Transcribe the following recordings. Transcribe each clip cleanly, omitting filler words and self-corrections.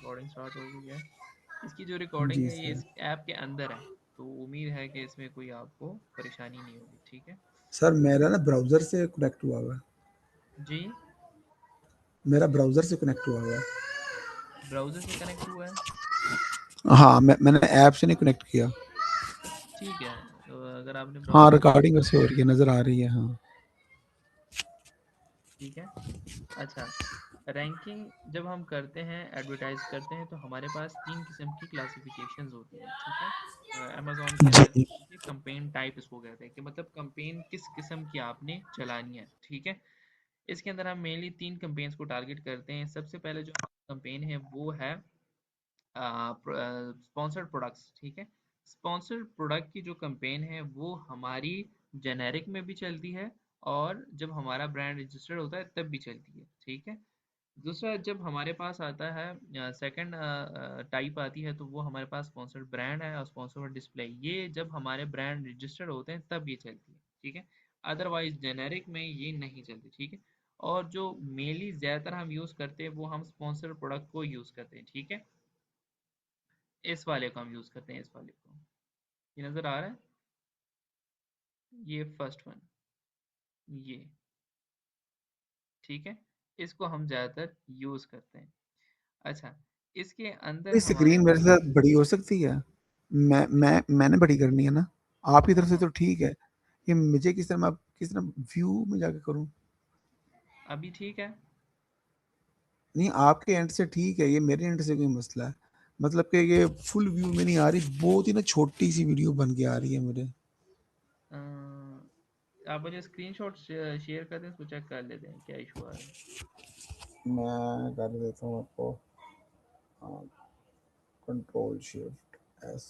Recording start हो गई है। इसकी जो रिकॉर्डिंग जी है ये सर। इस ऐप के अंदर है, तो उम्मीद है कि इसमें कोई आपको परेशानी नहीं होगी। ठीक है सर मेरा ना ब्राउज़र से कनेक्ट हुआ हुआ है। जी। मेरा ब्राउज़र से कनेक्ट हुआ हुआ है। ब्राउज़र से कनेक्ट हुआ है। हाँ, मैंने ऐप से नहीं कनेक्ट किया। ठीक है, तो अगर आपने हाँ, ब्राउज़र से रिकॉर्डिंग वैसे हो रही है, नज़र आ रही है, हाँ। ठीक है। अच्छा, रैंकिंग जब हम करते हैं, एडवर्टाइज करते हैं, तो हमारे पास तीन किस्म की क्लासिफिकेशंस होती हैं। ठीक है, अमेजोन के अंदर जी। कंपेन टाइप इसको कहते हैं, कि मतलब कंपेन किस किस्म की आपने चलानी है। ठीक है, इसके अंदर हम मेनली तीन कंपेन्स को टारगेट करते हैं। सबसे पहले जो कंपेन है वो है स्पॉन्सर्ड प्रोडक्ट्स। ठीक है, स्पॉन्सर्ड प्रोडक्ट की जो कंपेन है वो हमारी जेनेरिक में भी चलती है, और जब हमारा ब्रांड रजिस्टर्ड होता है तब भी चलती है। ठीक है, दूसरा जब हमारे पास आता है सेकंड टाइप आती है, तो वो हमारे पास स्पॉन्सर्ड ब्रांड है और स्पॉन्सर्ड डिस्प्ले। ये जब हमारे ब्रांड रजिस्टर्ड होते हैं तब ये चलती है। ठीक है, अदरवाइज जेनेरिक में ये नहीं चलती। ठीक है, और जो मेनली ज़्यादातर हम यूज़ करते हैं वो हम स्पॉन्सर्ड प्रोडक्ट को यूज़ करते हैं। ठीक है, इस वाले को हम यूज़ करते हैं, इस वाले को। ये नज़र आ रहा है, ये फर्स्ट वन, ये। ठीक है, इसको हम ज़्यादातर यूज़ करते हैं। अच्छा, इसके अंदर कोई हमारे स्क्रीन मेरे साथ बड़ी हो सकती है? मैंने बड़ी करनी है ना? आपकी तरफ से हाँ, तो ठीक है, ये मुझे किस तरह व्यू में जाके करूँ? अभी ठीक है। नहीं, आपके एंड से ठीक है, ये मेरे एंड से कोई मसला है। मतलब कि ये फुल व्यू में नहीं आ रही, बहुत ही ना छोटी-सी वीडियो बन के आ रही है मेरे। अ, आप मुझे स्क्रीनशॉट शेयर कर दें, उसको चेक कर लेते हैं क्या इशू आ रहा है। मैं कर देता हूँ आपको। Control shift S.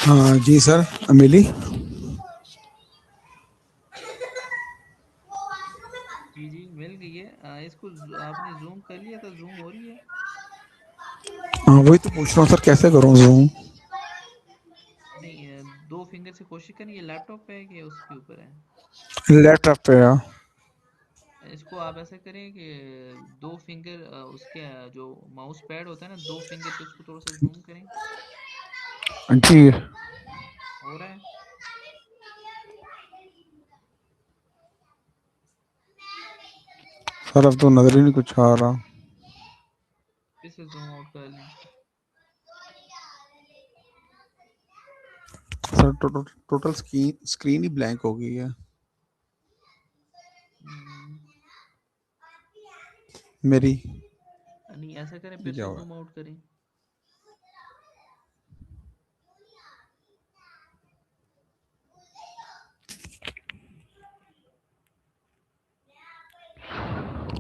हाँ जी सर, अमिली। जी जी, मिल गई है। इसको आपने जूम कर लिया था, जूम हो रही है। हाँ, वही तो पूछ रहा हूँ सर, कैसे करूँ जूम? नहीं, दो फिंगर से कोशिश करें। ये लैपटॉप पे है कि उसके ऊपर है? लैपटॉप पे है। इसको आप ऐसा करें कि दो फिंगर उसके जो माउस पैड होता है ना, दो फिंगर से उसको थोड़ा सा जूम करें। जी। हो रहा है? सर अब तो नजर ही नहीं कुछ आ रहा। इसे जूम आउट कर लें। सर टोटल स्क्रीन स्क्रीन ही ब्लैंक हो गई है हम्म, मेरी। नहीं, ऐसा करें फिर क्या से हुआ? जूम आउट करें।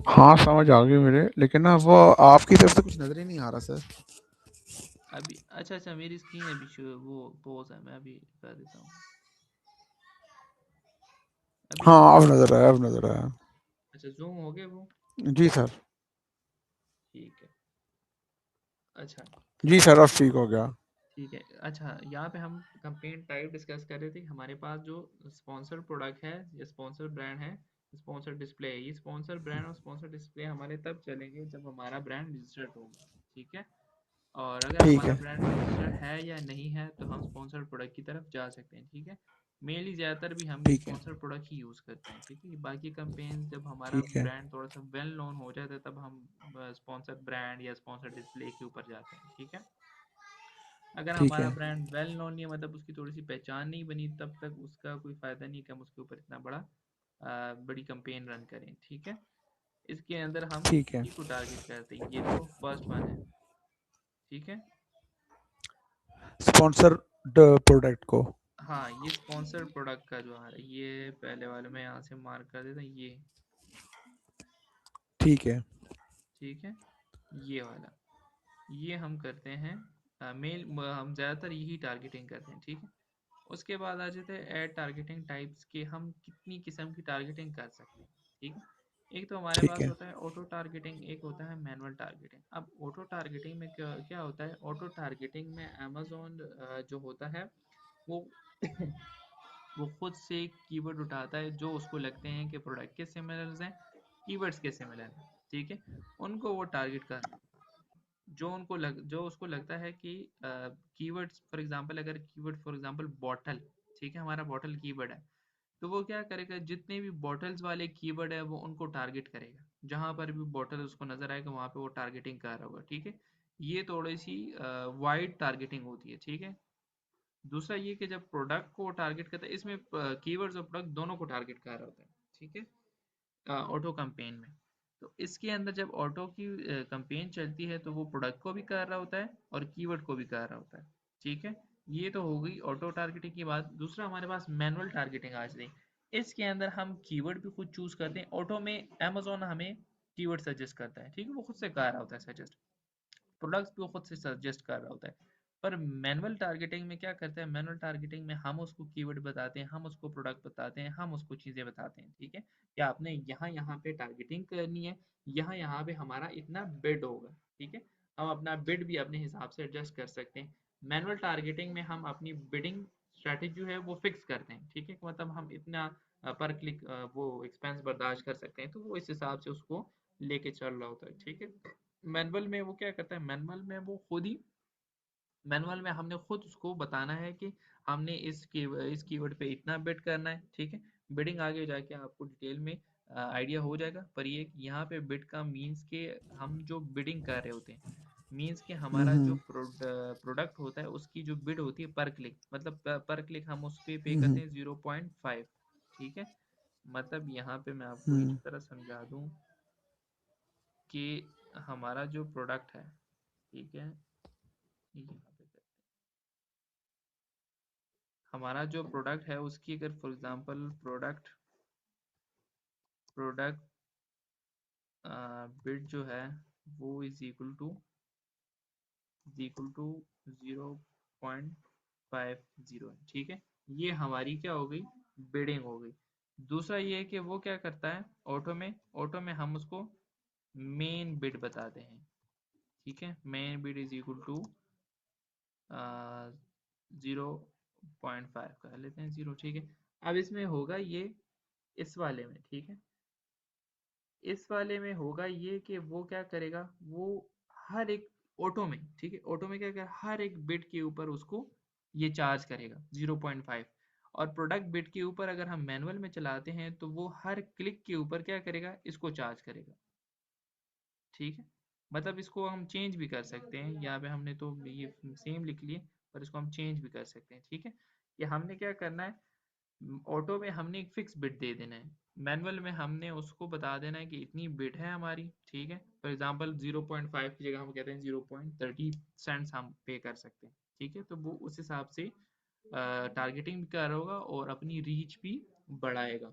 हाँ समझ आ गई मेरे, लेकिन ना वो आपकी तरफ से कुछ नजर ही नहीं आ रहा सर। अभी अच्छा अच्छा, मेरी स्क्रीन अभी वो पोज है, मैं अभी कर देता हूँ। अभी हाँ नजर आ अब रहा है? नजर आया, अब नजर आया। अच्छा, जूम हो गए वो? जी सर। ठीक है। अच्छा, जी सर अब ठीक हो गया। ठीक है। अच्छा, यहाँ पे हम कंपेन टाइप डिस्कस कर रहे थे। हमारे पास जो स्पॉन्सर प्रोडक्ट है या स्पॉन्सर ब्रांड है, स्पॉन्सर डिस्प्ले है, ये स्पॉन्सर ब्रांड और स्पॉन्सर डिस्प्ले हमारे तब चलेंगे जब हमारा ब्रांड रजिस्टर्ड होगा। ठीक है। और अगर ठीक हमारा है। ब्रांड रजिस्टर्ड है या नहीं है तो हम स्पॉन्सर प्रोडक्ट की तरफ जा सकते हैं। ठीक है। मेनली ज़्यादातर भी हम ये ठीक है। स्पॉन्सर प्रोडक्ट ही यूज़ करते हैं। ठीक है। बाकी कंपेन जब हमारा ठीक है। ब्रांड थोड़ा सा वेल नोन हो जाता है तब हम स्पॉन्सर ब्रांड या स्पॉन्सर डिस्प्ले के ऊपर जाते हैं। ठीक है। अगर ठीक हमारा है। ब्रांड वेल नोन नहीं है, मतलब उसकी थोड़ी सी पहचान नहीं बनी, तब तक उसका कोई फ़ायदा नहीं कि हम उसके ऊपर इतना बड़ी कंपेन रन करें। ठीक है। इसके अंदर हम ठीक है। किसी को टारगेट करते हैं, ये तो फर्स्ट वन है। ठीक है। स्पॉन्सर प्रोडक्ट को। हाँ, ये स्पॉन्सर प्रोडक्ट का जो आ रहा है, ये पहले वाले में यहाँ से मार्क कर देता हूँ, ये। ठीक है। ठीक है। ये वाला, ये हम करते हैं मेल, हम ज़्यादातर यही टारगेटिंग करते हैं। ठीक है। उसके बाद आ जाते हैं ऐड टारगेटिंग टाइप्स के, हम कितनी किस्म की टारगेटिंग कर सकते हैं। ठीक है। एक तो हमारे ठीक पास है। होता है ऑटो टारगेटिंग, एक होता है मैनुअल टारगेटिंग। अब ऑटो टारगेटिंग में क्या क्या होता है? ऑटो टारगेटिंग में अमेजोन जो होता है वो वो खुद से कीवर्ड उठाता है जो उसको लगते हैं कि प्रोडक्ट के सिमिलर हैं, कीवर्ड्स के सिमिलर हैं। ठीक है। उनको वो टारगेट कर, जो उसको लगता है कि कीवर्ड्स, फॉर एग्जांपल अगर कीवर्ड फॉर एग्जांपल बॉटल, ठीक है, हमारा बॉटल कीवर्ड है, तो वो क्या करेगा, जितने भी बॉटल्स वाले कीवर्ड है वो उनको टारगेट करेगा। जहां पर भी बॉटल उसको नजर आएगा वहां पे वो टारगेटिंग कर रहा होगा। ठीक है। ये थोड़ी सी वाइड टारगेटिंग होती है। ठीक है। दूसरा ये कि जब प्रोडक्ट को टारगेट करता है, इसमें कीवर्ड्स और प्रोडक्ट दोनों को टारगेट कर रहा होता है। ठीक है। ऑटो कंपेन में, तो इसके अंदर जब ऑटो की कंपेन चलती है तो वो प्रोडक्ट को भी कर रहा होता है और कीवर्ड को भी कर रहा होता है। ठीक है। ये तो हो गई ऑटो टारगेटिंग की बात। दूसरा हमारे पास मैनुअल टारगेटिंग आ जाती है। इसके अंदर हम कीवर्ड भी खुद चूज करते हैं। ऑटो में अमेजोन हमें कीवर्ड सजेस्ट करता है। ठीक है, वो खुद से कर रहा होता है सजेस्ट, प्रोडक्ट्स भी वो खुद से सजेस्ट कर रहा होता है। पर मैनुअल टारगेटिंग में क्या करते हैं? मैनुअल टारगेटिंग में हम उसको कीवर्ड बताते हैं, हम उसको प्रोडक्ट बताते हैं, हम उसको चीज़ें बताते हैं। ठीक है। कि आपने यहाँ यहाँ पे टारगेटिंग करनी है, यहाँ यहाँ पे हमारा इतना बिड होगा। ठीक है। हम अपना बिड भी अपने हिसाब से एडजस्ट कर सकते हैं। मैनुअल टारगेटिंग में हम अपनी बिडिंग स्ट्रैटेजी जो है वो फिक्स करते हैं। ठीक है, मतलब हम इतना पर क्लिक वो एक्सपेंस बर्दाश्त कर सकते हैं, तो वो इस हिसाब से उसको लेके चल रहा होता है। ठीक है। मैनुअल में वो क्या करता है? मैनुअल में वो खुद ही, मैनुअल में हमने खुद उसको बताना है कि हमने इस कीवर्ड पे इतना बिड करना है। ठीक है। बिडिंग आगे जाके आपको डिटेल में आइडिया हो जाएगा, पर ये यहाँ पे बिड का मीन्स के हम जो बिडिंग कर रहे होते हैं, मीन्स के हमारा जो हम्म। प्रोडक्ट होता है उसकी जो बिड होती है पर क्लिक, मतलब पर क्लिक हम उस पे करते हम्म। हैं 0.5। ठीक है। मतलब यहाँ पे मैं आपको इस हम्म। तरह समझा दूँ कि हमारा जो प्रोडक्ट है, ठीक है, यहाँ पे हमारा जो प्रोडक्ट है उसकी अगर फॉर एग्जांपल प्रोडक्ट बिड जो है वो इज इक्वल टू 0.50 है। ठीक है। ये हमारी क्या हो गई? बिडिंग हो गई। दूसरा ये है कि वो क्या करता है ऑटो में हम उसको मेन बिड बताते हैं। ठीक है। Main bid is equal to 0.5 कर लेते हैं, 0। ठीक है। अब इसमें होगा ये, इस वाले में, ठीक है, इस वाले में होगा ये कि वो क्या करेगा, वो हर एक ऑटो में, ठीक है, ऑटो में क्या करेगा, हर एक बिट के ऊपर उसको ये चार्ज करेगा 0.5। और प्रोडक्ट बिट के ऊपर अगर हम मैनुअल में चलाते हैं तो वो हर क्लिक के ऊपर क्या करेगा, इसको चार्ज करेगा। ठीक है, मतलब इसको हम चेंज भी कर सकते हैं, यहाँ पे हमने तो ये सेम लिख लिए, पर इसको हम चेंज भी कर सकते हैं। ठीक है, कि हमने क्या करना है, ऑटो में हमने एक फिक्स बिट दे देना है, मैनुअल में हमने उसको बता देना है कि इतनी बिट है हमारी। ठीक है, फॉर एग्जांपल 0.5 की जगह हम कहते हैं 0.30 सेंट्स हम पे कर सकते हैं। ठीक है, तो वो उस हिसाब से टारगेटिंग भी कर होगा और अपनी रीच भी बढ़ाएगा।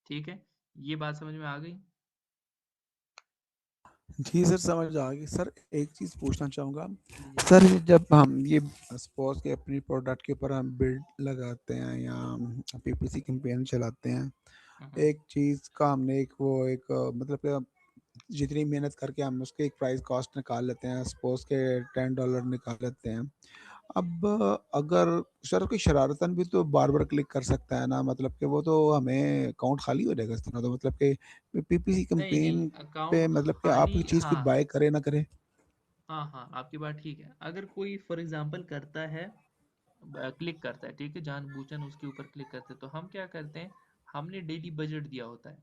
ठीक है, ये बात समझ में आ गई? जी सर, समझ आ गई सर। एक चीज़ पूछना चाहूँगा जी जी। सर, जब हम ये सपोज के अपनी प्रोडक्ट के ऊपर हम बिल्ड लगाते हैं या पीपीसी कैंपेन चलाते हैं, हम्म। एक चीज़ का हमने एक वो एक मतलब कि जितनी मेहनत करके हम उसके एक प्राइस कॉस्ट निकाल लेते हैं, सपोज के $10 निकाल लेते हैं। अब अगर सर कोई शरारतन भी तो बार बार क्लिक कर सकता है ना, मतलब कि वो तो हमें अकाउंट खाली हो जाएगा इस तरह, तो मतलब कि पीपीसी नहीं नहीं, कैंपेन पे अकाउंट मतलब कि आप खाली, की चीज़ कोई हाँ। बाय करे ना करे। हाँ हाँ, आपकी बात ठीक है। अगर कोई फॉर एग्जांपल करता है, क्लिक करता है, ठीक है, जानबूझकर उसके ऊपर क्लिक करते हैं, तो हम क्या करते हैं, हमने डेली बजट दिया होता है।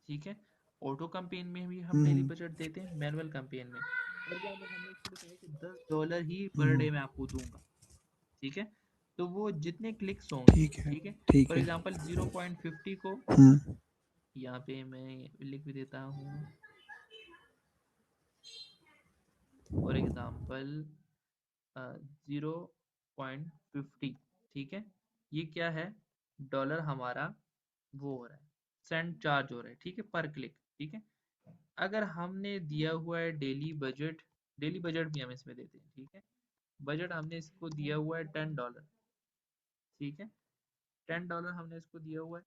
ठीक है, ऑटो कैंपेन में भी हम डेली हम्म। बजट देते हैं, मैनुअल कैंपेन में फॉर एग्जांपल हमने इसको बताया कि $10 ही पर हम्म। डे मैं आपको दूंगा। ठीक है, तो वो जितने क्लिक्स होंगे, ठीक है। ठीक है, ठीक फॉर है। एग्जांपल 0.50 को, हम्म। यहाँ पे मैं लिख भी देता हूँ, फॉर एग्जांपल 0.50। ठीक है, ये क्या है, डॉलर हमारा वो हो रहा है, सेंड चार्ज हो रहा है, ठीक है, पर क्लिक। ठीक है, अगर हमने दिया हुआ है डेली बजट, डेली बजट भी हम इसमें देते हैं। ठीक है, बजट हमने इसको दिया हुआ है $10। ठीक है, $10 हमने इसको दिया हुआ है,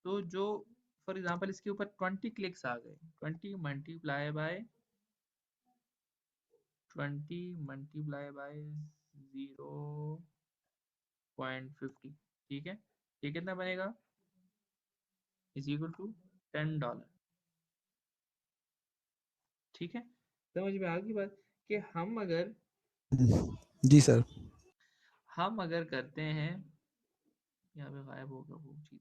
तो जो फॉर एग्जांपल इसके ऊपर 20 क्लिक्स आ गए, 20 मल्टीप्लाई बाय 0.50। ठीक है, ये कितना बनेगा, इज इक्वल टू $10। ठीक है, समझ में आ गई बात, कि जी सर। हम अगर करते हैं, यहाँ पे गायब होगा वो चीज़,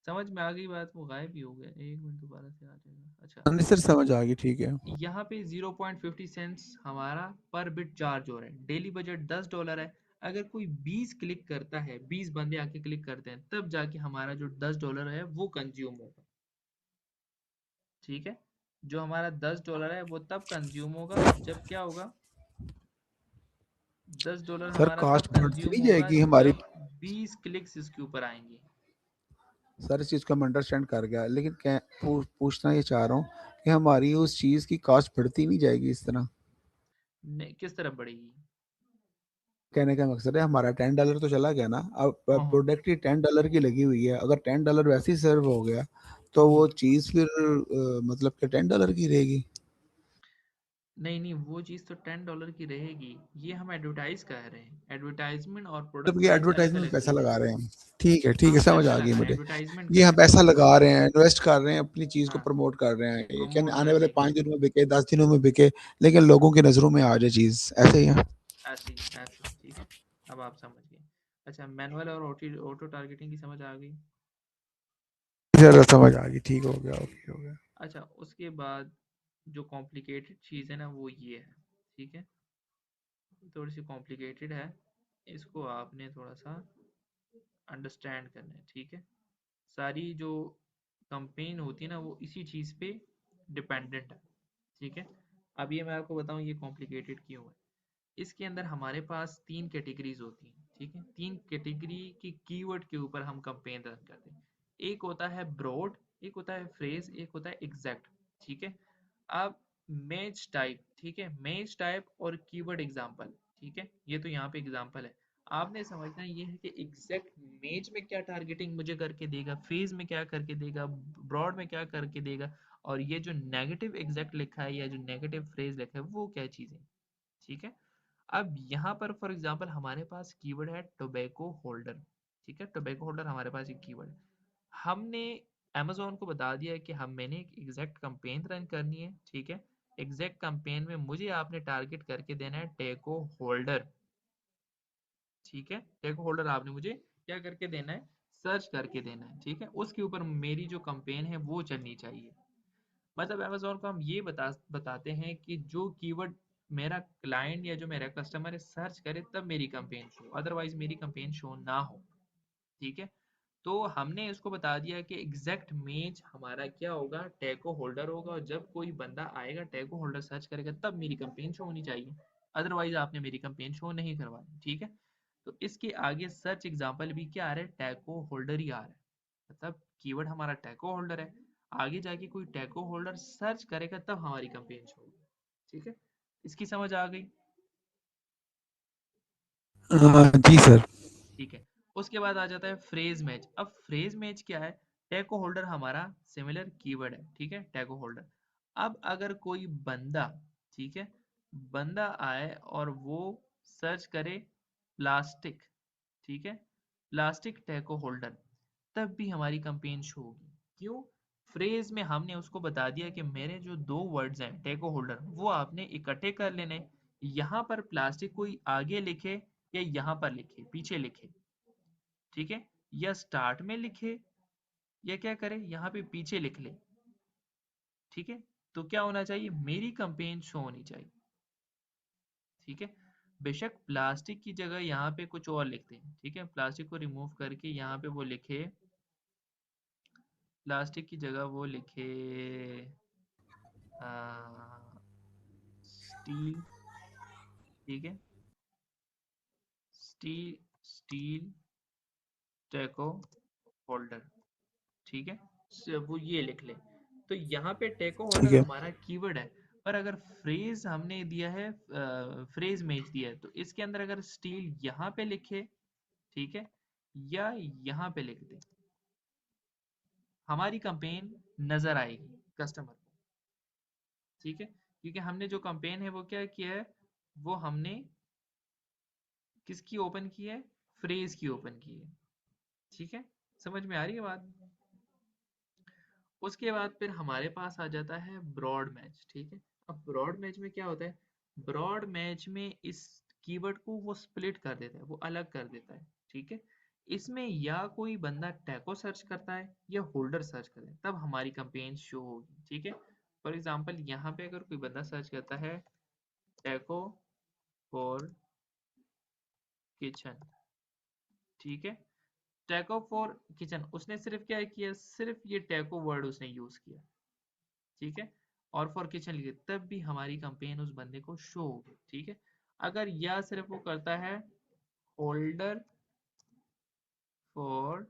समझ में आ गई बात, वो गायब ही हो गया, 1 मिनट दोबारा से आ जाएगा। अच्छा, हाँ जी सर, समझ आ गई, ठीक है। यहाँ पे 0.50 सेंट्स हमारा पर बिट चार्ज हो रहा है, डेली बजट $10 है। अगर कोई 20 क्लिक करता है, 20 बंदे आके क्लिक करते हैं, तब जाके हमारा जो $10 है वो कंज्यूम होगा। ठीक है, जो हमारा $10 है वो तब कंज्यूम होगा जब क्या होगा, $10 सर हमारा तब कॉस्ट बढ़ती कंज्यूम नहीं होगा जाएगी हमारी? जब 20 क्लिक्स इसके ऊपर आएंगे। सर इस चीज़ को मैं अंडरस्टैंड कर गया, लेकिन पूछना ये चाह रहा हूँ कि हमारी उस चीज़ की कॉस्ट बढ़ती नहीं जाएगी इस तरह? नहीं, किस तरफ बढ़ेगी? कहने का मकसद है हमारा $10 तो चला गया ना, अब हाँ हाँ। प्रोडक्ट की $10 की लगी हुई है, अगर $10 वैसे ही सर्व हो गया तो वो हम्म। चीज़ फिर मतलब कि $10 की रहेगी? नहीं नहीं, वो चीज़ तो $10 की रहेगी, ये हम एडवर्टाइज कर रहे हैं, एडवर्टाइजमेंट और मतलब प्रोडक्ट ये प्राइस अलग एडवर्टाइजमेंट में अलग पैसा चीज़ है। लगा रहे हैं हम। ठीक है, ठीक हाँ, है, समझ पैसा आ गई लगा रहे हैं, मुझे। एडवर्टाइजमेंट ये कर हम रहे हैं पैसा उसके ऊपर। लगा रहे हैं, इन्वेस्ट कर रहे हैं, अपनी चीज़ को हाँ, प्रमोट कर रहे हैं, ये क्या प्रमोट आने वाले करने के 5 लिए। दिन में बिके, 10 दिनों में बिके, लेकिन लोगों की नज़रों में आ जाए चीज़, ऐसे ही है। ऐसे ही ऐसे ही, ठीक है, अब आप समझ गए। अच्छा, मैनुअल और ऑटो टारगेटिंग की समझ आ गई। ज़रा समझ आ गई, ठीक हो गया, ओके हो गया। अच्छा, उसके बाद जो कॉम्प्लिकेटेड चीज़ है ना वो ये है। ठीक है, थोड़ी सी कॉम्प्लिकेटेड है, इसको आपने थोड़ा सा अंडरस्टैंड करना है। ठीक है, सारी जो कंपेन होती है ना वो इसी चीज़ पे डिपेंडेंट है। ठीक है, अब ये मैं आपको बताऊं ये कॉम्प्लिकेटेड क्यों है। इसके अंदर हमारे पास 3 कैटेगरीज होती हैं। ठीक है, 3 कैटेगरी की कीवर्ड के ऊपर हम कंपेन रन करते हैं। एक होता है ब्रॉड, एक होता है फ्रेज, एक होता है एग्जैक्ट। ठीक है, अब मैच टाइप, ठीक है, मैच टाइप और कीवर्ड एग्जांपल। ठीक है, ये तो यहाँ पे एग्जांपल है, आपने समझना ये है कि एग्जैक्ट मेज में क्या टारगेटिंग मुझे करके देगा, फेज में क्या करके देगा, ब्रॉड में क्या करके देगा, और ये जो नेगेटिव एग्जैक्ट लिखा है या जो नेगेटिव फ्रेज लिखा है वो क्या चीज़ है। ठीक है, अब यहाँ पर फॉर एग्जांपल हमारे पास कीवर्ड है टोबैको होल्डर। ठीक है, टोबैको होल्डर हमारे पास एक कीवर्ड है। हमने अमेजोन को बता दिया है कि मैंने एक एग्जैक्ट कंपेन रन करनी है। ठीक है, एग्जैक्ट कंपेन में मुझे आपने टारगेट करके देना है टेको होल्डर। ठीक है, टेको होल्डर आपने मुझे क्या करके देना है, सर्च करके देना है, ठीक है। उसके ऊपर मेरी जो कंपेन है वो चलनी चाहिए। मतलब अमेजोन को हम ये बताते हैं कि जो कीवर्ड मेरा क्लाइंट या जो मेरा कस्टमर है सर्च करे तब मेरी कंपेन शो, अदरवाइज मेरी कंपेन शो ना हो, ठीक है। तो हमने इसको बता दिया कि एग्जैक्ट मेज हमारा क्या होगा, टैको होल्डर होगा, और जब कोई बंदा आएगा टैको होल्डर सर्च करेगा तब मेरी कंपेन शो होनी चाहिए, अदरवाइज आपने मेरी कंपेन शो नहीं करवानी, ठीक है। तो इसके आगे सर्च एग्जाम्पल भी क्या आ रहा है, टैको होल्डर ही आ रहा है, मतलब कीवर्ड हमारा टैको होल्डर है। आगे जाके कोई टैको होल्डर सर्च करेगा तब हमारी कंपेन शो होगी, ठीक है। इसकी समझ आ गई? जी सर। ठीक है। उसके बाद आ जाता है फ्रेज मैच। अब फ्रेज मैच क्या है, टैको होल्डर हमारा सिमिलर कीवर्ड है, ठीक है, टैको होल्डर। अब अगर कोई बंदा, ठीक है, बंदा आए और वो सर्च करे प्लास्टिक, ठीक है, प्लास्टिक टैको होल्डर, तब भी हमारी कंपेन शो होगी। क्यों? फ्रेज में हमने उसको बता दिया कि मेरे जो दो वर्ड्स हैं टेको होल्डर वो आपने इकट्ठे कर लेने। यहाँ पर प्लास्टिक कोई आगे लिखे या यहाँ पर लिखे, पीछे लिखे, ठीक है, या स्टार्ट में लिखे, या क्या करे यहाँ पे पीछे लिख ले, ठीक है। तो क्या होना चाहिए, मेरी कंपेन शो होनी चाहिए, ठीक है। बेशक प्लास्टिक की जगह यहाँ पे कुछ और लिखते हैं, ठीक है, प्लास्टिक को रिमूव करके यहाँ पे वो लिखे, प्लास्टिक की जगह वो लिखे स्टील, ठीक है, स्टील, स्टील टेको होल्डर, ठीक है, वो ये लिख ले। तो यहाँ पे टेको ठीक होल्डर है। हमारा कीवर्ड है। पर अगर फ्रेज हमने दिया है, फ्रेज मैच दिया है, तो इसके अंदर अगर स्टील यहाँ पे लिखे, ठीक है, या यहाँ पे लिख दे, हमारी कंपेन नजर आएगी कस्टमर को, ठीक है। क्योंकि हमने जो कंपेन है वो क्या किया है, वो हमने किसकी ओपन की है, फ्रेज की ओपन की है, ठीक है। समझ में आ रही है बात? उसके बाद फिर हमारे पास आ जाता है ब्रॉड मैच, ठीक है। अब ब्रॉड मैच में क्या होता है, ब्रॉड मैच में इस कीवर्ड को वो स्प्लिट कर देता है, वो अलग कर देता है, ठीक है। इसमें या कोई बंदा टैको सर्च करता है या होल्डर सर्च करता है तब हमारी कंपेन शो होगी, ठीक है। फॉर एग्जांपल यहाँ पे अगर कोई बंदा सर्च करता है टैको फॉर किचन, ठीक है, टैको फॉर किचन, उसने सिर्फ क्या किया, सिर्फ ये टैको वर्ड उसने यूज किया, ठीक है, और फॉर किचन लिखे, तब भी हमारी कंपेन उस बंदे को शो होगी, ठीक है। अगर या सिर्फ वो करता है होल्डर फॉर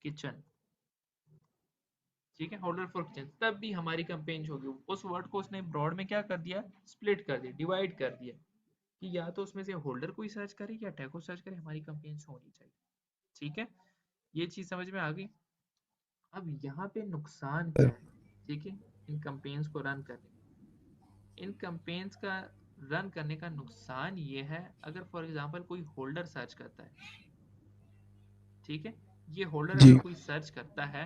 किचन, ठीक है, होल्डर फॉर किचन, तब भी हमारी कंपेन शो होगी। उस वर्ड को उसने ब्रॉड में क्या कर दिया, स्प्लिट कर दिया, डिवाइड कर दिया, कि या तो उसमें से होल्डर को ही सर्च करे या टैग को सर्च करे, हमारी कंपेन शो होनी चाहिए, ठीक है। ये चीज समझ में आ गई? अब यहाँ पे नुकसान क्या है, ठीक है, इन कंपेन्स को रन करने, इन कंपेन्स का रन करने का नुकसान ये है, अगर फॉर एग्जांपल कोई होल्डर सर्च करता है, ठीक है, ये होल्डर अगर जी। कोई सर्च करता है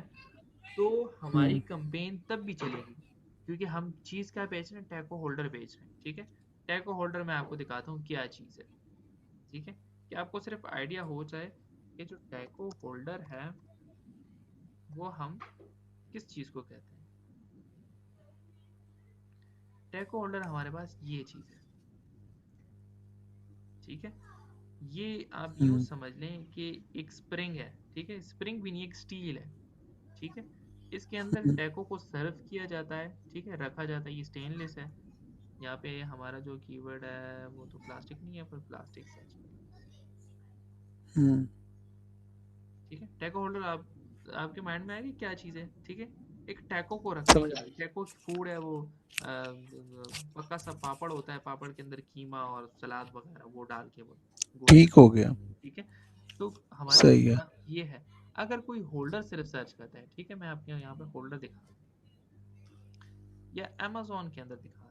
तो हमारी हम्म। कंपेन तब भी चलेगी, क्योंकि हम चीज क्या बेच रहे हैं, टैको होल्डर बेच रहे हैं, ठीक है। टैको होल्डर मैं आपको दिखाता हूँ क्या चीज है, ठीक है, कि आपको सिर्फ आइडिया हो जाए कि जो टैको होल्डर है वो हम किस चीज को कहते हैं। टैको होल्डर हमारे पास ये चीज है, ठीक है। ये आप यूं हम्म। समझ लें कि एक स्प्रिंग है, ठीक है, स्प्रिंग भी नहीं, एक स्टील है, ठीक है। इसके अंदर हम्म। टैको को सर्व किया जाता है, ठीक है, रखा जाता है, ये स्टेनलेस है। यहाँ पे हमारा जो कीवर्ड है वो तो प्लास्टिक नहीं है, पर प्लास्टिक सर्च करें, हम्म। ठीक है। टैको होल्डर आप आपके माइंड में आएगी क्या चीज़ है, ठीक है। एक टैको को रखने समझ के आ लिए, टैको फूड है वो, पक्का सा पापड़ होता है, पापड़ के अंदर कीमा और सलाद वगैरह वो डाल के वो गोल ठीक गोल, हो गया। ठीक है। तो हमारा सही है। मतलब ये है, अगर कोई होल्डर सिर्फ सर्च करता है, ठीक है, मैं आपके यहाँ पे होल्डर दिखा दूँ या अमेजोन के अंदर दिखा दूँ,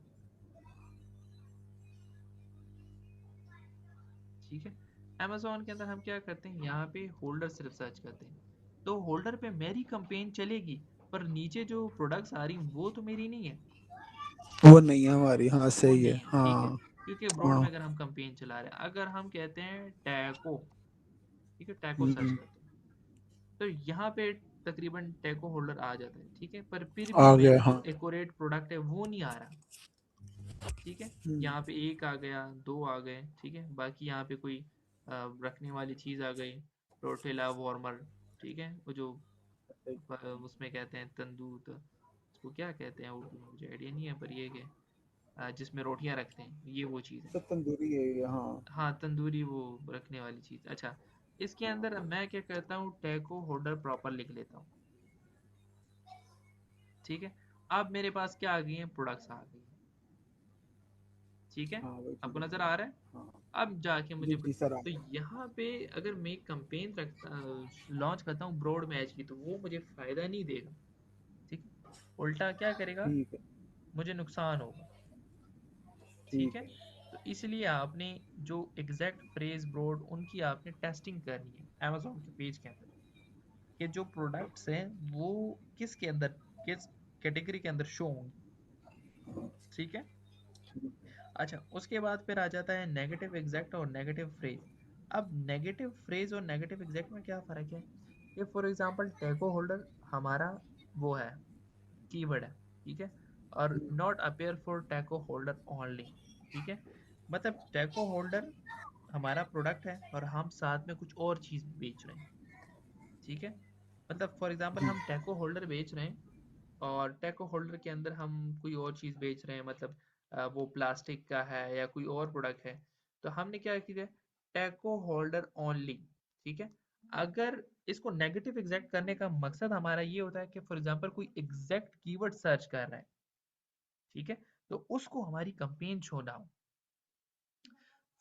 ठीक है। अमेजोन के अंदर हम क्या करते हैं, यहाँ पे होल्डर सिर्फ सर्च करते हैं, तो होल्डर पे मेरी कंपेन चलेगी, पर नीचे जो प्रोडक्ट्स आ रही वो तो मेरी नहीं है, वो नहीं है हमारी, हाँ वो सही है, नहीं है, ठीक है। हाँ। क्योंकि ब्रॉड हाँ। में अगर हम कंपेन चला रहे हैं, अगर हम कहते हैं टैको, ठीक है, टैको सर्च हम्म, करते हैं तो यहाँ पे तकरीबन टैको होल्डर आ जाता है, ठीक है, पर फिर भी आ मेरा गया, जो हाँ। एक्यूरेट प्रोडक्ट है वो नहीं आ रहा। ठीक है, हम्म, यहाँ पे एक आ गया, दो आ गए, ठीक है, बाकी यहाँ पे कोई रखने वाली चीज़ आ गई, टोर्टेला वार्मर, ठीक है, वो जो उसमें कहते हैं तंदूर, उसको क्या कहते हैं उर्दू में मुझे आइडिया नहीं है, पर ये कि जिसमें रोटियां रखते हैं, ये वो चीज़ है। सब तंदूरी है ये, हाँ। हाँ, तंदूरी वो रखने वाली चीज़। अच्छा, इसके अंदर मैं क्या करता हूँ, टैको होल्डर प्रॉपर लिख लेता हूँ। ठीक है, अब मेरे पास क्या आ गई है, प्रोडक्ट्स आ गई हैं। ठीक है, हाँ वही आपको चीज़ें नज़र हैं। आ रहा है। हाँ अब जाके जी मुझे जी सर, आ तो गया। यहाँ पे अगर मैं कंपेन रखता लॉन्च करता हूँ ब्रॉड मैच की, तो वो मुझे फ़ायदा नहीं देगा। ठीक है, उल्टा क्या करेगा, ठीक है। मुझे नुकसान होगा। ठीक ठीक है, है। तो इसलिए आपने जो एग्जैक्ट फ्रेज ब्रॉड उनकी आपने टेस्टिंग करनी है अमेजोन के पेज के अंदर, कि जो प्रोडक्ट्स हैं वो किसके अंदर, किस कैटेगरी के अंदर शो होंगी। ठीक है, अच्छा, उसके बाद फिर आ जाता है नेगेटिव एग्जैक्ट और नेगेटिव फ्रेज। अब नेगेटिव फ्रेज और नेगेटिव एग्जैक्ट में क्या फ़र्क है, ये फॉर एग्जांपल टैको होल्डर हमारा वो है, कीवर्ड है, ठीक है, और not appear for taco holder only. ठीक है, मतलब टैको होल्डर हमारा प्रोडक्ट है और हम साथ में कुछ और चीज़ बेच रहे हैं। ठीक है, मतलब फॉर एग्जांपल जी। हम टैको होल्डर बेच रहे हैं और टैको होल्डर के अंदर हम कोई और चीज़ बेच रहे हैं, मतलब वो प्लास्टिक का है या कोई और प्रोडक्ट है, तो हमने क्या किया, टैको होल्डर ओनली। ठीक है, अगर इसको नेगेटिव एग्जैक्ट करने का मकसद हमारा ये होता है कि फॉर एग्जांपल कोई एग्जैक्ट कीवर्ड सर्च कर रहा है, ठीक है, तो उसको हमारी कंपेन शो ना हो।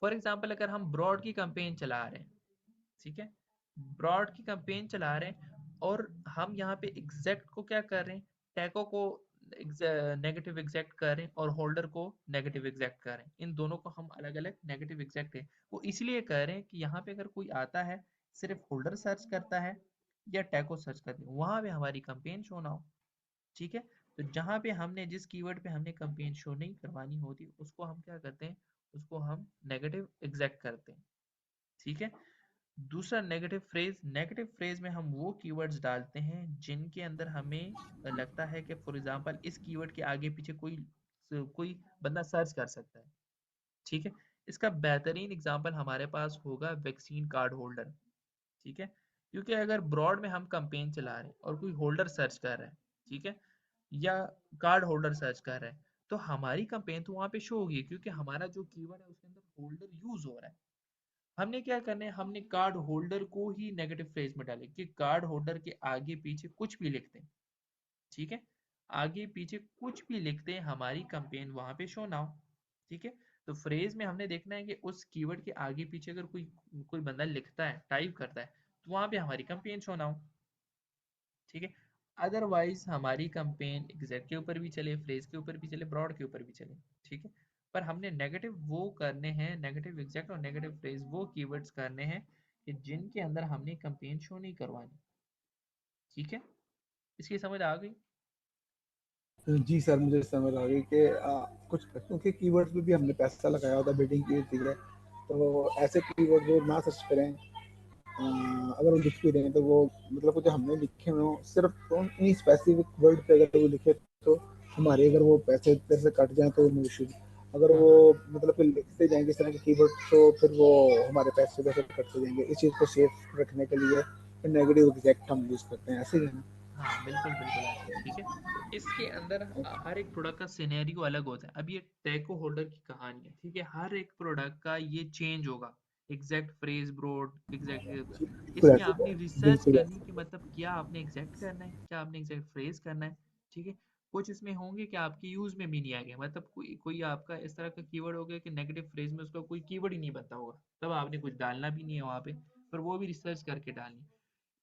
फॉर एग्जांपल अगर हम ब्रॉड की कंपेन चला रहे हैं, ठीक है, ब्रॉड की कंपेन चला रहे हैं और हम यहाँ पे एग्जैक्ट को क्या कर रहे हैं, टैको को नेगेटिव एग्जैक्ट कर रहे हैं और होल्डर को नेगेटिव एग्जैक्ट कर रहे हैं, इन दोनों को हम अलग अलग नेगेटिव एग्जैक्ट है, वो इसलिए कर रहे हैं कि यहाँ पे अगर कोई आता है सिर्फ होल्डर सर्च करता है या टैको सर्च करते हैं, वहां पे हमारी कंपेन शो ना हो। ठीक है, तो जहाँ पे हमने जिस कीवर्ड पे हमने कंपेन शो नहीं करवानी होती उसको हम क्या करते हैं, उसको हम नेगेटिव एग्जैक्ट करते हैं। ठीक है, दूसरा नेगेटिव फ्रेज में हम वो कीवर्ड्स डालते हैं जिनके अंदर हमें लगता है कि फॉर एग्जांपल इस कीवर्ड के आगे पीछे कोई कोई बंदा सर्च कर सकता है। ठीक है, इसका बेहतरीन एग्जांपल हमारे पास होगा वैक्सीन कार्ड होल्डर। ठीक है, क्योंकि अगर ब्रॉड में हम कंपेन चला रहे हैं और कोई होल्डर सर्च कर रहा है, ठीक है, या कार्ड होल्डर सर्च कर रहा है, तो हमारी कंपेन तो वहां पे शो होगी क्योंकि हमारा जो कीवर्ड है उसके अंदर होल्डर यूज हो रहा है। हमने क्या करना है, हमने कार्ड होल्डर को ही नेगेटिव फ्रेज में डाले कि कार्ड होल्डर के आगे पीछे कुछ भी लिखते हैं। ठीक है, आगे पीछे कुछ भी लिखते हैं, हमारी कंपेन वहां पे शो ना हो। ठीक है, तो फ्रेज में हमने देखना है कि उस कीवर्ड के आगे पीछे अगर कोई कोई बंदा लिखता है, टाइप करता है, तो वहां पे हमारी कंपेन शो ना हो। ठीक है, अदरवाइज हमारी कंपेन एग्जैक्ट के ऊपर भी चले, फ्रेज के ऊपर भी चले, ब्रॉड के ऊपर भी चले। ठीक है, पर हमने नेगेटिव वो करने हैं, नेगेटिव एग्जैक्ट और नेगेटिव फ्रेज वो कीवर्ड्स करने हैं कि जिनके अंदर हमने कंपेन शो नहीं करवानी। ठीक है, इसकी समझ आ गई। जी सर, मुझे समझ आ गई कि कुछ क्योंकि कीवर्ड्स में भी हमने पैसा लगाया होता है, बिडिंग की होती है, तो ऐसे कीवर्ड वो ना सर्च करें। अगर वो लिख भी रहे हैं तो वो मतलब कुछ हमने लिखे हुए हो, सिर्फ उन स्पेसिफिक वर्ड पे अगर वो लिखे, तो हमारे अगर वो पैसे इधर से कट जाए तो मुश्किल। अगर हाँ वो हाँ मतलब कि लिखते जाएंगे इस तरह के कीवर्ड, तो फिर वो हमारे पैसे इधर से कटते जाएंगे। इस चीज़ को सेफ रखने के लिए नेगेटिव एग्जैक्ट हम यूज़ करते हैं, ऐसे ही है ना? हाँ, बिल्कुल बिल्कुल ऐसे ही। ठीक है, तो इसके अंदर हर एक प्रोडक्ट का सिनेरियो अलग होता है। अब ये टेको होल्डर की कहानी है, ठीक है, हर एक प्रोडक्ट का ये चेंज होगा, एग्जैक्ट फ्रेज ब्रॉड एग्जैक्ट। बिल्कुल इसमें ऐसे आपने है, रिसर्च बिल्कुल करनी ऐसे कि मतलब क्या आपने एग्जैक्ट करना है, क्या आपने एग्जैक्ट फ्रेज करना है। ठीक है, कुछ इसमें होंगे कि आपके यूज में भी नहीं आएंगे, मतलब कोई कोई आपका इस तरह का कीवर्ड हो गया कि नेगेटिव फ्रेज में उसका कोई कीवर्ड ही नहीं बनता होगा, तब आपने कुछ डालना भी नहीं है वहां पे, पर वो भी रिसर्च करके डालनी।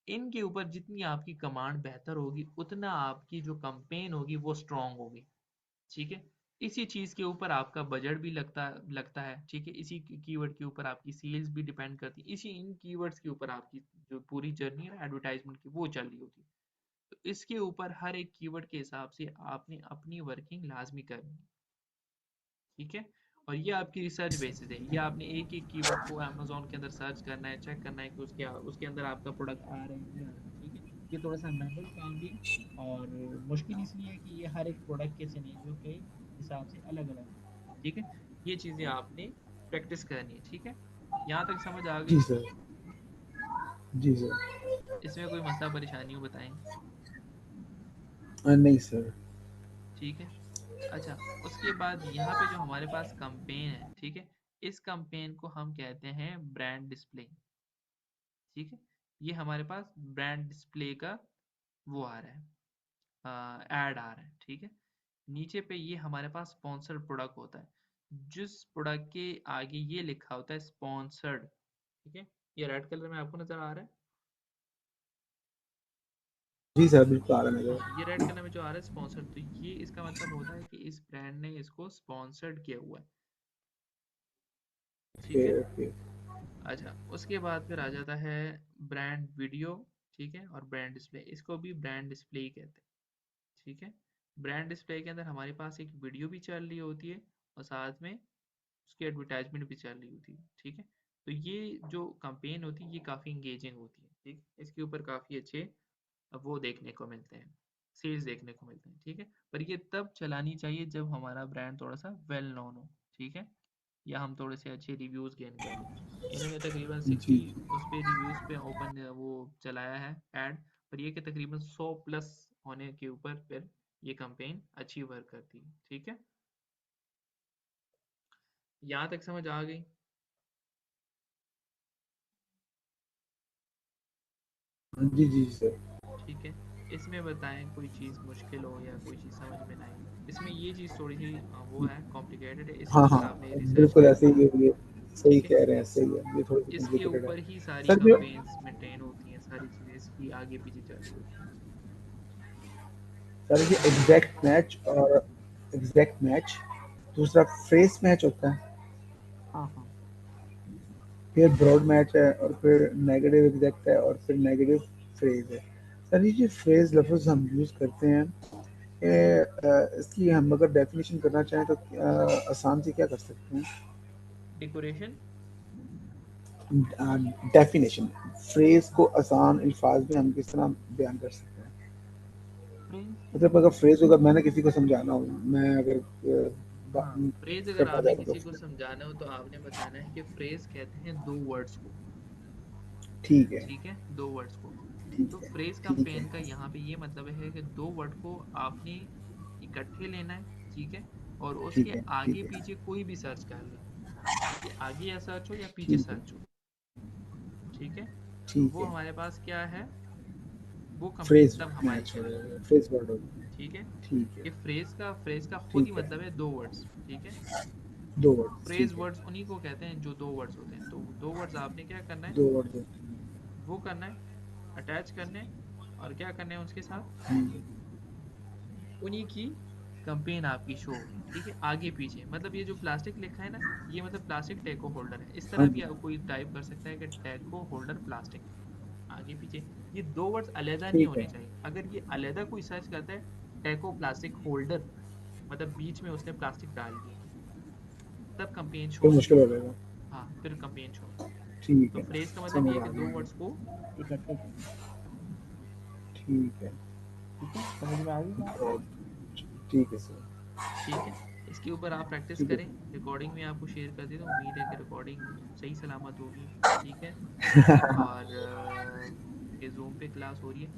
इनके ऊपर जितनी आपकी कमांड बेहतर होगी उतना आपकी जो कंपेन होगी वो स्ट्रांग होगी। ठीक है, इसी चीज़ के ऊपर आपका बजट भी लगता लगता है। ठीक है, इसी कीवर्ड के ऊपर आपकी सेल्स भी डिपेंड करती है, इसी इन कीवर्ड्स के ऊपर आपकी जो पूरी जर्नी है एडवर्टाइजमेंट की वो चल रही होती है। तो इसके ऊपर हर एक कीवर्ड के हिसाब से आपने अपनी वर्किंग लाजमी करनी है। ठीक है, और ये आपकी रिसर्च बेसिस है। ये आपने एक एक कीवर्ड को अमेज़न के अंदर सर्च करना है, चेक करना है कि उसके उसके अंदर आपका प्रोडक्ट आ रहा है नहीं आ रहा है, ठीक है? ये थोड़ा सा मैनुअल काम भी है, और मुश्किल इसलिए है कि ये हर एक प्रोडक्ट के सिनेरियो के हिसाब से अलग-अलग है, ठीक है? ये चीज़ें आपने प्रैक्टिस करनी है, ठीक है? यहाँ तक समझ आ जी गई? सर। जी सर। इसमें कोई मसला परेशानी हो बताएँ? नहीं सर। ठीक है? अच्छा, उसके बाद यहाँ पे जो हमारे पास कैंपेन है, ठीक है? इस कैंपेन को हम कहते हैं ब्रांड डिस्प्ले, ठीक है? ये हमारे पास ब्रांड डिस्प्ले का वो आ रहा है, ऐड आ रहा है, ठीक है? नीचे पे ये हमारे पास स्पॉन्सर्ड प्रोडक्ट होता है। जिस प्रोडक्ट के आगे ये लिखा होता है स्पॉन्सर्ड, ठीक है? ये रेड कलर में आपको नज़र आ रहा है? जी सर, बिल्कुल आ रहा है मेरे। हाँ, ये रेड कलर में जो आ रहा है स्पॉन्सर्ड, तो ये इसका मतलब होता है कि इस ब्रांड ने इसको स्पॉन्सर्ड किया हुआ है, ओके ठीक है? ओके। अच्छा, उसके बाद फिर आ जाता है ब्रांड वीडियो, ठीक है? और ब्रांड डिस्प्ले, इसको भी ब्रांड डिस्प्ले ही कहते हैं, ठीक है? ब्रांड डिस्प्ले के अंदर हमारे पास एक वीडियो भी चल रही होती है, और साथ में उसकी एडवर्टाइजमेंट भी चल रही होती है, ठीक है? तो ये जो कैंपेन होती है ये काफ़ी इंगेजिंग होती है, ठीक? इसके ऊपर काफ़ी अच्छे वो देखने को मिलते हैं, सेल्स देखने को मिलते हैं, ठीक है? पर ये तब चलानी चाहिए जब हमारा ब्रांड थोड़ा सा वेल नोन हो, ठीक है? या हम थोड़े से अच्छे रिव्यूज़ गेन कर लें। इन्होंने तकरीबन जी 60 जी। उस पे रिव्यूज़ पे ओपन वो चलाया है ऐड, पर ये कि तकरीबन 100 प्लस होने के ऊपर फिर ये कैंपेन अच्छी वर्क करती है, ठीक है? यहाँ तक समझ आ गई? जी जी सर। ठीक है? इसमें बताएं कोई चीज़ मुश्किल हो या कोई चीज़ समझ में ना आई। इसमें ये चीज़ थोड़ी सी वो है, कॉम्प्लिकेटेड है, इसके हाँ ऊपर हाँ, आपने रिसर्च बिल्कुल ऐसे करनी है, ही है ये। सही ठीक है? कह रहे हैं, सही है, ये थोड़ी सी इसके कॉम्प्लिकेटेड है। ऊपर ही सारी सर जो कैंपेन्स मेंटेन होती हैं, सारी चीज़ें इसकी आगे पीछे चल रही होती हैं। सर ये ठीक है? एग्जैक्ट मैच और एग्जैक्ट मैच, दूसरा फ्रेस मैच होता है, हाँ हाँ। फिर ब्रॉड मैच है, और फिर नेगेटिव एग्जैक्ट है, और फिर नेगेटिव फ्रेज है। सर ये जो फ्रेज लफ्ज़ हम यूज़ करते हैं, ये इसकी हम अगर डेफिनेशन करना चाहें तो आसान से क्या कर सकते हैं? डेकोरेशन। डेफिनेशन, फ्रेज को आसान अल्फाज में हम किस तरह बयान कर सकते हैं? फ्रेज। मतलब अगर फ्रेज अगर मैंने किसी को समझाना हो, मैं अगर हाँ, फ्रेज अगर करना आपने चाहता किसी को हूँ समझाना हो तो आपने बताना है कि फ्रेज कहते हैं दो वर्ड्स को, ठीक है। ठीक है? दो वर्ड्स को। ठीक तो है। फ्रेज ठीक कैंपेन है। का यहाँ पे ये मतलब है कि दो वर्ड को आपने इकट्ठे लेना है, ठीक है? और उसके ठीक है। आगे ठीक है। पीछे कोई भी सर्च कर लें, ये आगे या सर्च हो या पीछे ठीक है। सर्च हो, ठीक है? तो ठीक वो है। हमारे पास क्या है, वो कैंपेन फ्रेज तब हमारी मैच हो चलेगी, जाएगा, फ्रेज वर्ड हो जाएगा। ठीक है? ठीक है। ये फ्रेज का खुद ही ठीक है। मतलब है दो वर्ड्स, ठीक है? दो वर्ड, फ्रेज ठीक है। वर्ड्स उन्हीं को कहते हैं जो दो वर्ड्स होते हैं। तो दो वर्ड्स आपने क्या करना है, दो वर्ड हो। वो करना है, अटैच करने हैं, और क्या करने हैं उसके साथ, हम्म, उन्हीं की कंपेन आपकी शो होगी, ठीक है? आगे पीछे मतलब ये जो प्लास्टिक लिखा है ना, ये मतलब प्लास्टिक टेको होल्डर है। इस हाँ तरह भी जी। कोई टाइप कर सकता है कि टेको होल्डर प्लास्टिक, आगे पीछे। ये दो वर्ड्स अलहदा नहीं ठीक होने है। चाहिए। अगर ये अलहदा कोई सर्च करता है, टेको प्लास्टिक होल्डर, मतलब बीच में उसने प्लास्टिक डाल दिया, तब कंपेन शो फिर नहीं मुश्किल हो होगी। जाएगा। हाँ, फिर कंपेन शो नहीं होगी। ठीक तो है। फ्रेज का मतलब ये समझ है आ कि गई दो मुझे। वर्ड्स को इकट्ठे करना, ठीक है। ठीक है? समझ में आ गई बात? और ठीक है सर। ठीक है? इसके ऊपर आप प्रैक्टिस ठीक है करें, सर। रिकॉर्डिंग में आपको शेयर कर देता हूँ, उम्मीद है कि रिकॉर्डिंग सही सलामत होगी, ठीक है? और ये जूम पे क्लास हो रही है,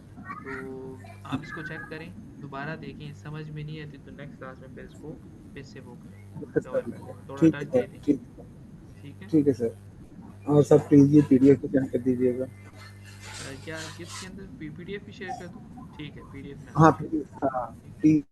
तो आप इसको चेक करें, दोबारा देखें, समझ में नहीं आती तो नेक्स्ट क्लास में फिर इसको फिर से वो करें, डिस्कस कर लेंगे। थोड़ा ठीक है टच दे सर। दें, ठीक। ठीक है? ठीक है सर। और सर प्लीज ये पीडीएफ को सेंड कर दीजिएगा। क्या किसके अंदर पीडीएफ भी शेयर कर दूँ? ठीक है, पीडीएफ मैं हाँ आपको शेयर प्लीज, कर हाँ दूँ, ठीक है? प्लीज।